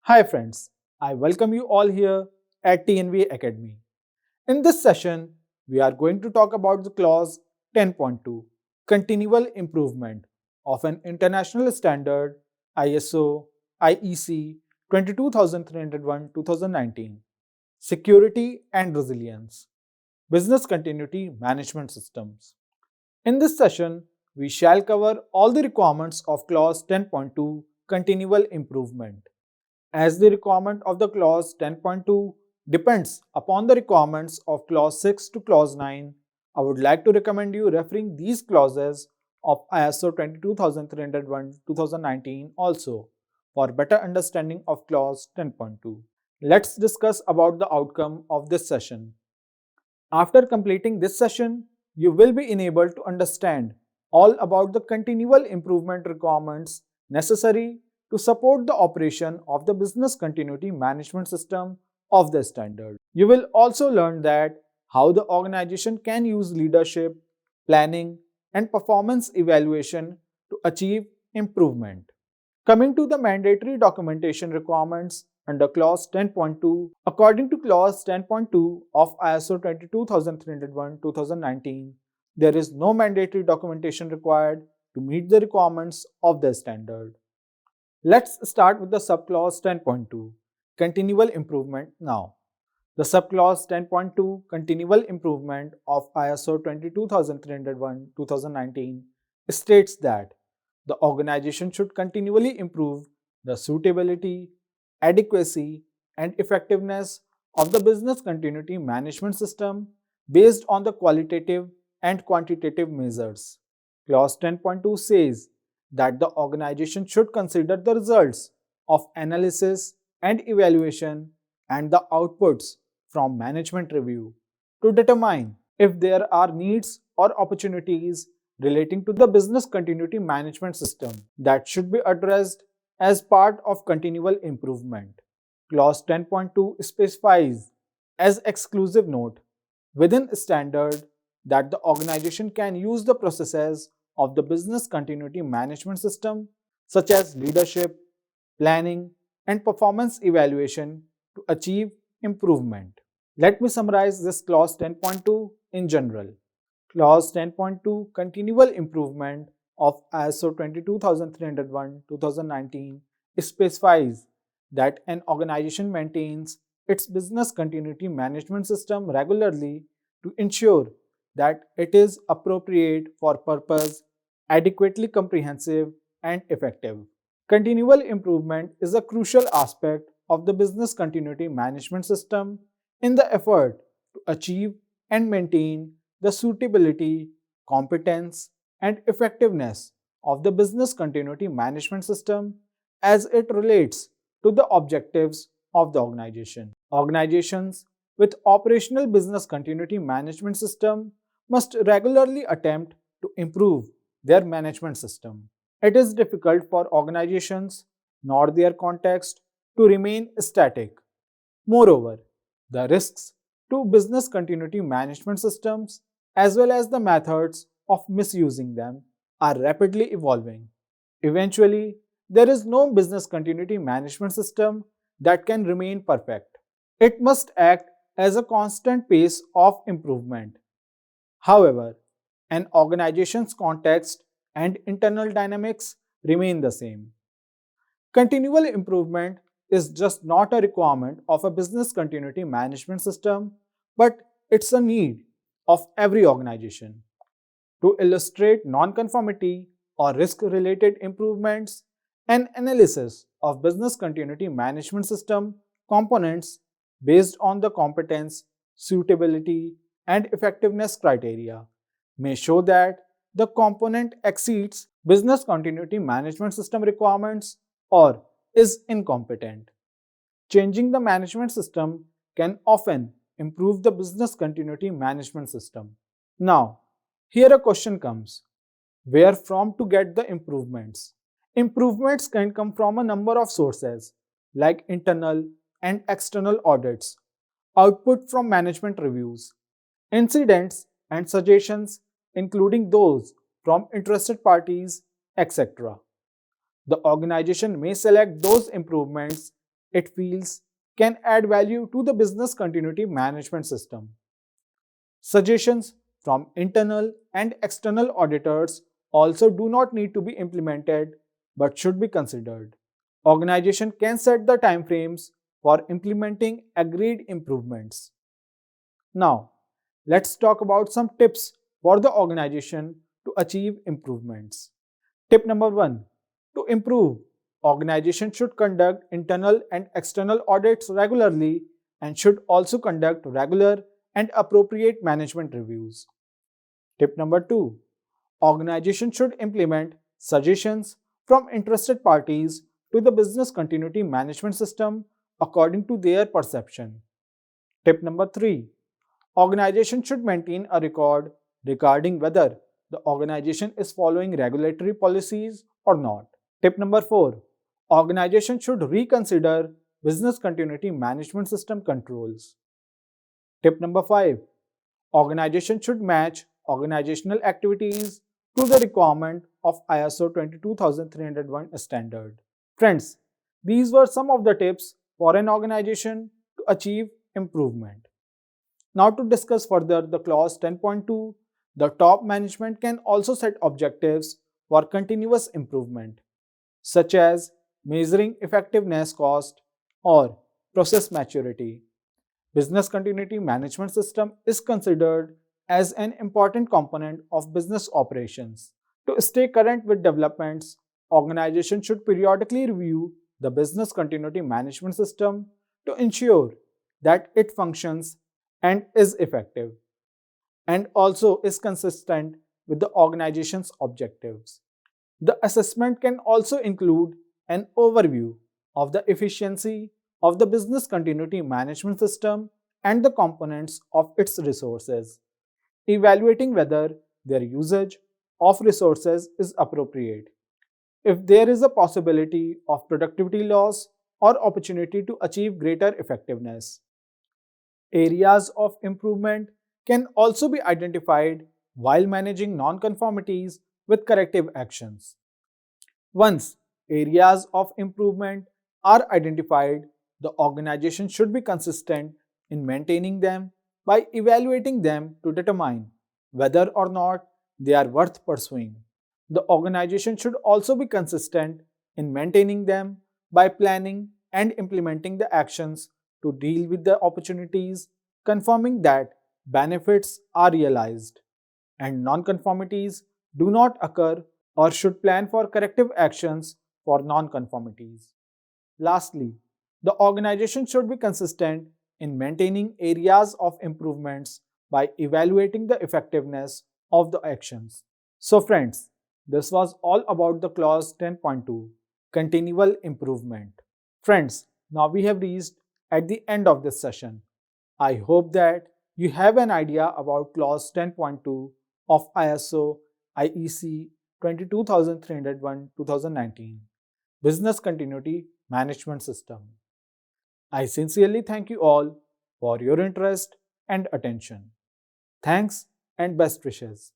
Hi friends, I welcome you all here at TNV Academy. In this session, we are going to talk about the clause 10.2, Continual Improvement of an International Standard ISO IEC 22301-2019, Security and Resilience, Business Continuity Management Systems. In this session, we shall cover all the requirements of clause 10.2, Continual Improvement. As the requirement of the clause 10.2 depends upon the requirements of clause 6 to clause 9, I would like to recommend you referring these clauses of ISO 22301-2019 also for better understanding of clause 10.2. Let's discuss about the outcome of this session. After completing this session, you will be enabled to understand all about the continual improvement requirements necessary to support the operation of the business continuity management system of the standard. You will also learn that how the organization can use leadership, planning, and performance evaluation to achieve improvement. Coming to the mandatory documentation requirements under clause 10.2, according to clause 10.2 of ISO 22301-2019, there is no mandatory documentation required to meet the requirements of the standard. Let's start with the subclause 10.2, Continual Improvement now. The subclause 10.2, Continual Improvement of ISO 22301-2019 states that the organization should continually improve the suitability, adequacy, and effectiveness of the business continuity management system based on the qualitative and quantitative measures. Clause 10.2 says that the organization should consider the results of analysis and evaluation and the outputs from management review to determine if there are needs or opportunities relating to the business continuity management system that should be addressed as part of continual improvement. Clause 10.2 specifies as exclusive note within standard that the organization can use the processes of the business continuity management system such as leadership, planning, and performance evaluation to achieve improvement. Let me summarize this clause 10.2 in general. Clause 10.2 Continual Improvement of ISO 22301-2019 specifies that an organization maintains its business continuity management system regularly to ensure that it is appropriate for purpose, adequately comprehensive, and effective. Continual improvement is a crucial aspect of the business continuity management system in the effort to achieve and maintain the suitability, competence, and effectiveness of the business continuity management system as it relates to the objectives of the organization. Organizations with operational business continuity management system must regularly attempt to improve their management system. It is difficult for organizations nor their context to remain static. Moreover, the risks to business continuity management systems as well as the methods of misusing them are rapidly evolving. Eventually, there is no business continuity management system that can remain perfect. It must act as a constant pace of improvement. However, an organization's context and internal dynamics remain the same. Continual improvement is just not a requirement of a business continuity management system, but it's a need of every organization. To illustrate nonconformity or risk related improvements, an analysis of business continuity management system components based on the competence, suitability, and effectiveness criteria may show that the component exceeds business continuity management system requirements or is incompetent. Changing the management system can often improve the business continuity management system. Now, here a question comes: where from to get the improvements? Improvements can come from a number of sources like internal and external audits, output from management reviews, incidents and suggestions, including those from interested parties, etc. The organization may select those improvements it feels can add value to the business continuity management system. Suggestions from internal and external auditors also do not need to be implemented but should be considered. Organization can set the timeframes for implementing agreed improvements. Now, let's talk about some tips for the organization to achieve improvements. Tip number 1. To improve, organization should conduct internal and external audits regularly and should also conduct regular and appropriate management reviews. Tip number 2. Organization should implement suggestions from interested parties to the business continuity management system according to their perception. Tip number 3. Organization should maintain a record regarding whether the organization is following regulatory policies or not. Tip number 4. Organization should reconsider business continuity management system controls. Tip number 5. Organization should match organizational activities to the requirement of ISO 22301 standard. Friends, these were some of the tips for an organization to achieve improvement. Now to discuss further the clause 10.2, the top management can also set objectives for continuous improvement, such as measuring effectiveness cost or process maturity. Business continuity management system is considered as an important component of business operations. To stay current with developments, organizations should periodically review the business continuity management system to ensure that it functions and is effective and also is consistent with the organization's objectives. The assessment can also include an overview of the efficiency of the business continuity management system and the components of its resources, evaluating whether their usage of resources is appropriate, if there is a possibility of productivity loss or opportunity to achieve greater effectiveness. Areas of improvement can also be identified while managing nonconformities with corrective actions. Once areas of improvement are identified, the organization should be consistent in maintaining them by evaluating them to determine whether or not they are worth pursuing. The organization should also be consistent in maintaining them by planning and implementing the actions to deal with the opportunities, confirming that benefits are realized and nonconformities do not occur or should plan for corrective actions for nonconformities. Lastly, the organization should be consistent in maintaining areas of improvements by evaluating the effectiveness of the actions. So, friends, this was all about the clause 10.2, continual improvement. Friends, now we have reached at the end of this session. I hope that you have an idea about clause 10.2 of ISO IEC 22301 2019 Business Continuity Management System. I sincerely thank you all for your interest and attention. Thanks and best wishes.